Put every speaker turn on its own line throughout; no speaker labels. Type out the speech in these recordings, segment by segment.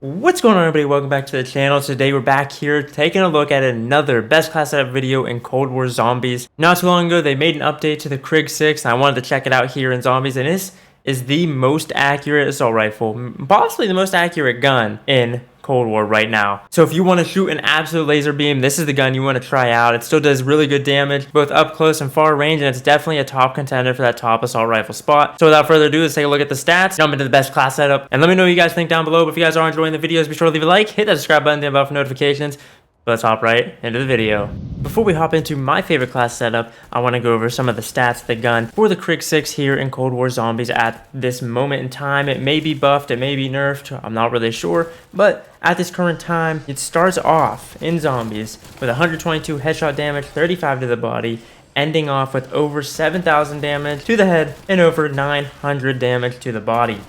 What's going on, everybody? Welcome back to the channel. Today we're back here taking a look at another best class setup video in Cold War Zombies. Not too long ago they made an update to the KRIG 6 and I wanted to check it out here in Zombies, and this is the most accurate assault rifle, possibly the most accurate gun in Cold War right now. So if you want to shoot an absolute laser beam, this is the gun you want to try out. It still does really good damage, both up close and far range, and it's definitely a top contender for that top assault rifle spot. So without further ado, let's take a look at the stats, jump into the best class setup, and let me know what you guys think down below. But if you guys are enjoying the videos, be sure to leave a like, hit that subscribe button down below for notifications. But let's hop right into the video. Before we hop into my favorite class setup, I want to go over some of the stats of the gun for the KRIG 6 here in Cold War Zombies at this moment in time. It may be buffed, it may be nerfed, I'm not really sure, but at this current time, it starts off in Zombies with 122 headshot damage, 35 to the body, ending off with over 7,000 damage to the head and over 900 damage to the body.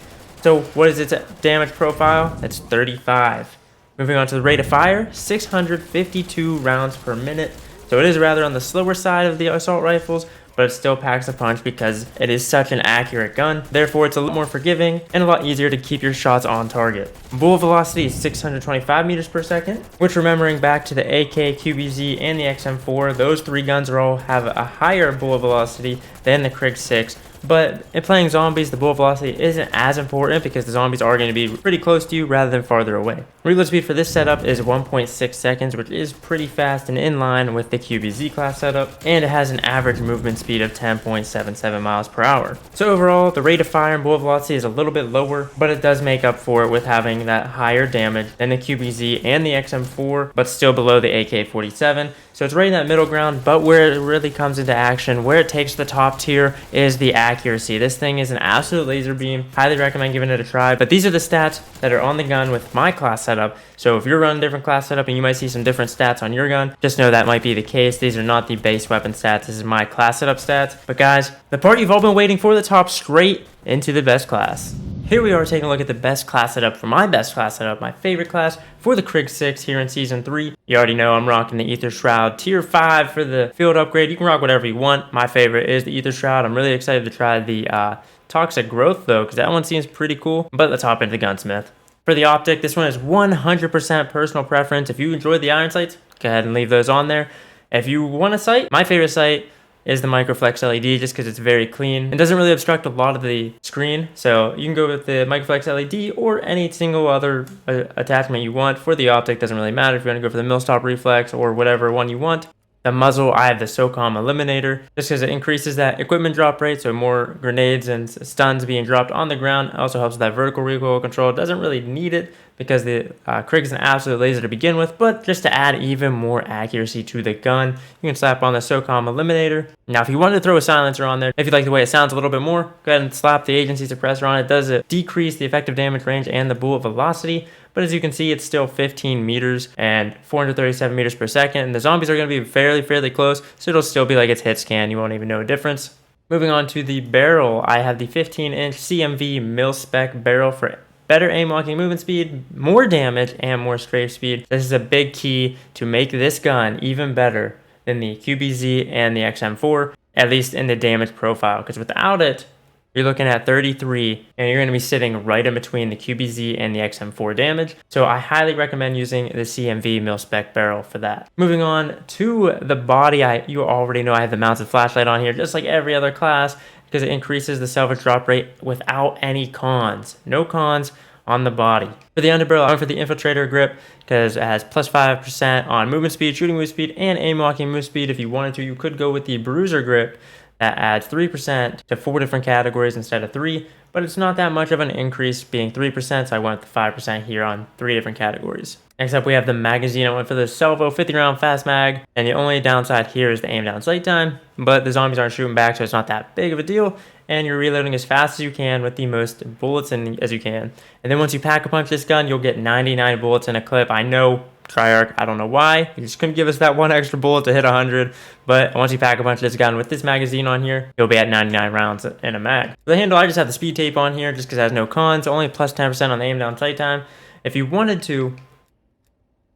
So what is its damage profile? It's 35. Moving on to the rate of fire, 652 rounds per minute. So it is rather on the slower side of the assault rifles, but it still packs a punch because it is such an accurate gun. Therefore, it's a lot more forgiving and a lot easier to keep your shots on target. Bullet velocity is 625 meters per second, which, remembering back to the AK, QBZ, and the XM4, those three guns all have a higher bullet velocity than the KRIG 6. But in playing zombies, the bullet velocity isn't as important because the zombies are going to be pretty close to you rather than farther away. Reload speed for this setup is 1.6 seconds, which is pretty fast and in line with the QBZ class setup, and it has an average movement speed of 10.77 miles per hour. So overall, the rate of fire and bullet velocity is a little bit lower, but it does make up for it with having that higher damage than the QBZ and the XM4, but still below the AK-47. So it's right in that middle ground, but where it really comes into action, where it takes the top tier, is the accuracy. This thing is an absolute laser beam. Highly recommend giving it a try. But these are the stats that are on the gun with my class setup. So if you're running a different class setup and you might see some different stats on your gun, just know that might be the case. These are not the base weapon stats. This is my class setup stats. But guys, the part you've all been waiting for, let's hop straight into the best class. Here we are taking a look at the best class setup for my best class setup, my favorite class for the KRIG 6 here in Season 3. You already know I'm rocking the Ether Shroud Tier 5 for the field upgrade. You can rock whatever you want. My favorite is the Ether Shroud. I'm really excited to try the Toxic Growth though, because that one seems pretty cool. But let's hop into the Gunsmith. For the optic, this one is 100% personal preference. If you enjoyed the iron sights, go ahead and leave those on there. If you want a sight, my favorite sight is the Microflex LED, just because it's very clean. It doesn't really obstruct a lot of the screen, so you can go with the Microflex LED or any single other attachment you want. For the optic, doesn't really matter if you want to go for the Millstop Reflex or whatever one you want. The muzzle, I have the SOCOM Eliminator, just because it increases that equipment drop rate, so more grenades and stuns being dropped on the ground. It also helps with that vertical recoil control. It doesn't really need it because the KRIG is an absolute laser to begin with, but just to add even more accuracy to the gun, you can slap on the SOCOM Eliminator. Now, if you wanted to throw a silencer on there, if you like the way it sounds a little bit more, go ahead and slap the agency suppressor on it. It does decrease the effective damage range and the bullet velocity, but as you can see, it's still 15 meters and 437 meters per second, and the zombies are going to be fairly close, so it'll still be like its hit scan. You won't even know a difference. Moving on to the barrel, I have the 15-inch CMV mil-spec barrel for better aim locking movement speed, more damage, and more strafe speed. This is a big key to make this gun even better than the QBZ and the XM4, at least in the damage profile, because without it, you're looking at 33, and you're going to be sitting right in between the QBZ and the XM4 damage. So I highly recommend using the CMV mil-spec barrel for that. Moving on to the body, you already know I have the mounted flashlight on here, just like every other class, because it increases the salvage drop rate without any cons. No cons on the body. For the underbarrel, I went for the Infiltrator grip because it has plus 5% on movement speed, shooting movement speed, and aim locking movement speed. If you wanted to, you could go with the Bruiser grip. That adds 3% to 4 different categories instead of 3, but it's not that much of an increase being 3%, so I went with the 5% here on 3 different categories. Next up, we have the magazine. I went for the Salvo 50-round fast mag, and the only downside here is the aim down sight time, but the zombies aren't shooting back, so it's not that big of a deal, and you're reloading as fast as you can with the most bullets as you can. And then once you pack a punch this gun, you'll get 99 bullets in a clip. I know, Triarch, I don't know why. You just couldn't give us that one extra bullet to hit 100. But once you pack a punch this gun with this magazine on here, you'll be at 99 rounds in a mag. For the handle, I just have the speed tape on here just because it has no cons. Only plus 10% on the aim down sight time. If you wanted to,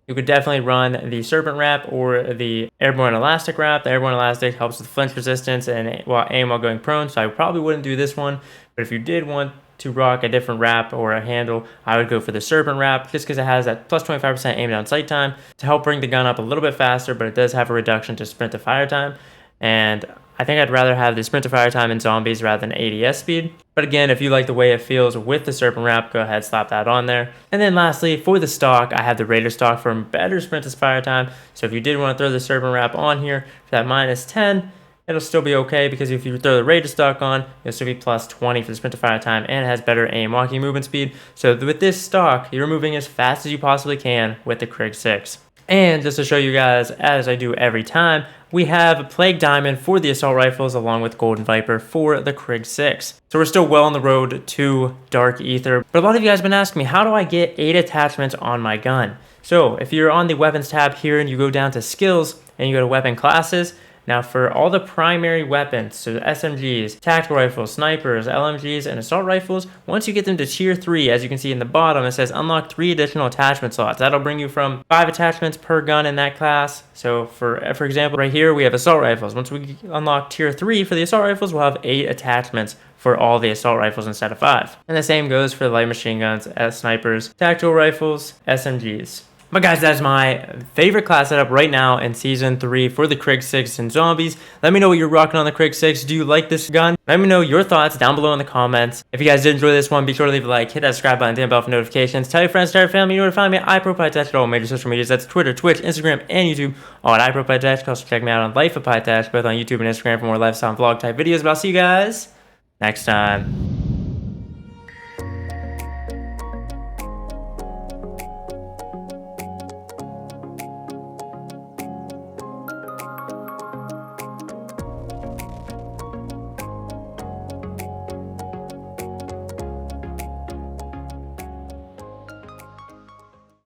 you could definitely run the Serpent Wrap or the Airborne Elastic Wrap. The Airborne Elastic helps with flinch resistance and aim while going prone, so I probably wouldn't do this one. But if you did want to rock a different wrap or a handle, I would go for the Serpent wrap just because it has that plus 25% aim down sight time to help bring the gun up a little bit faster, but it does have a reduction to sprint to fire time. And I think I'd rather have the sprint to fire time in zombies rather than ADS speed. But again, if you like the way it feels with the Serpent wrap, go ahead, slap that on there. And then lastly, for the stock, I have the Raider stock for better sprint to fire time. So if you did want to throw the Serpent wrap on here for that minus 10, it'll still be okay, because if you throw the Raider stock on, it'll still be plus 20 for the sprint to fire time, and it has better aim walking movement speed. So with this stock, you're moving as fast as you possibly can with the KRIG 6. And just to show you guys, as I do every time, we have Plague Diamond for the assault rifles along with Golden Viper for the KRIG 6. So we're still well on the road to Dark Ether. But a lot of you guys have been asking me, how do I get 8 attachments on my gun? So if you're on the weapons tab here and you go down to skills and you go to weapon classes, now for all the primary weapons, so SMGs, tactical rifles, snipers, LMGs, and assault rifles, once you get them to tier 3, as you can see in the bottom, it says unlock 3 additional attachment slots. That'll bring you from 5 attachments per gun in that class. So for example, right here we have assault rifles. Once we unlock tier 3 for the assault rifles, we'll have 8 attachments for all the assault rifles instead of 5. And the same goes for the light machine guns, snipers, tactical rifles, SMGs. But guys, that's my favorite class setup right now in Season 3 for the KRIG 6 and zombies. Let me know what you're rocking on the KRIG 6. Do you like this gun? Let me know your thoughts down below in the comments. If you guys did enjoy this one, be sure to leave a like, hit that subscribe button, and bell for notifications. Tell your friends, tell your family, you know where to find me at iProPyTech at all major social medias. That's Twitter, Twitch, Instagram, and YouTube. All at iProPyTech. You can also check me out on Life of PyTech, both on YouTube and Instagram for more lifestyle and vlog type videos. But I'll see you guys next time.